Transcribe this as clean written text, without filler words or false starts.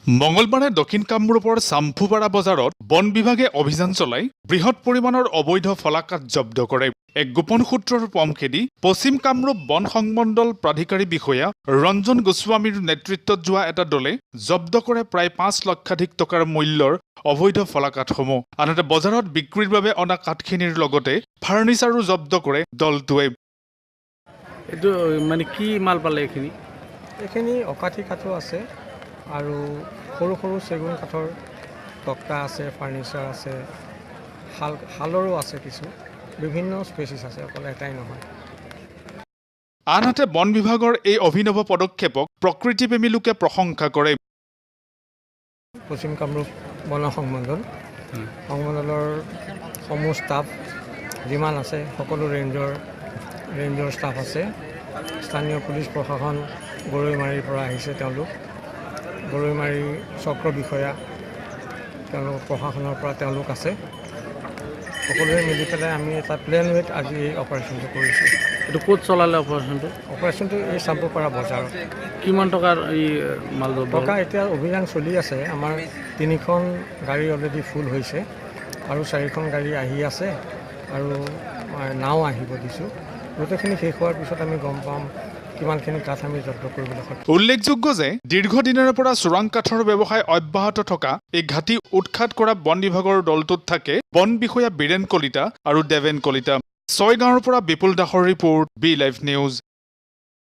মঙলবাৰে দক্ষিণ কামৰূপৰ চাম্ফুপাৰা বজাৰত বন বিভাগে অভিযান চলাই বৃহৎ পৰিমাণৰ অবৈধ ফলাকাট জব্দ কৰে। এক গোপন সূত্ৰৰ পম খেদি পশ্চিম কামৰূপ বন সংমণ্ডল প্ৰাধিকাৰী বিষয়া ৰঞ্জন গোস্বামীৰ নেতৃত্বত যোৱা এটা দলে জব্দ কৰে প্ৰায় ৫ লক্ষাধিক টকাৰ মূল্যৰ অবৈধ ফলাকাটসমূহ। আনহাতে বজাৰত বিক্ৰীৰ বাবে অনা কাঠখিনিৰ লগতে ফাৰ্নিচাৰো জব্দ কৰে দলটোৱে। এইটো মানে কি মাল পালে এইখিনি অকাঠি কাঠো আছে আৰু সৰু সৰু চেগুন কাঠৰ তক্তা আছে, ফাৰ্নিচাৰ আছে, শালৰো আছে, কিছু বিভিন্ন স্পেচিছ আছে, অকল এটাই নহয়। আনহাতে বন বিভাগৰ এই অভিনৱ পদক্ষেপক প্ৰকৃতিপ্ৰেমী লোকে প্ৰশংসা কৰে। পশ্চিম কামৰূপ বন সংমণ্ডলৰ সমূহ ষ্টাফ যিমান আছে সকলো ৰেঞ্জৰ ষ্টাফ আছে। স্থানীয় পুলিচ প্ৰশাসন গৰৈমাৰীৰ পৰা আহিছে, তেওঁলোক গৰৈমাৰী চক্ৰ বিষয়া তেওঁলোক প্ৰশাসনৰ পৰা তেওঁলোক আছে। সকলোৱে মিলি পেলাই আমি এটা প্লেন ৱেত আজি এই অপাৰেশ্যনটো কৰিছোঁ। এইটো ক'ত চলালে অপাৰেশ্যনটো এই চাম্পুপাৰা বজাৰত। কিমান টকাৰ এই মাল টকা এতিয়া অভিযান চলি আছে। আমাৰ 3খন গাড়ী অলৰেডি ফুল হৈছে আৰু 4খন গাড়ী আহি আছে আৰু নাও আহিব দিছোঁ। গোটেইখিনি শেষ হোৱাৰ পিছত আমি গম পাম কিমানখিনি কাঠ আমি জব্দ কৰিবলৈ সক্ষম। উল্লেখযোগ্য যে দীৰ্ঘদিনৰ পৰা চোৰাং কাঠৰ ব্যৱসায় অব্যাহত থকা এই ঘাটি উৎখাত কৰা বন বিভাগৰ দলটোত থাকে বন বিষয়া বীৰেন কলিতা আৰু দেৱেন কলিতা। ছয়গাঁৱৰ পৰা বিপুল দাসৰ ৰিপৰ্ট, বি লাইভ নিউজ।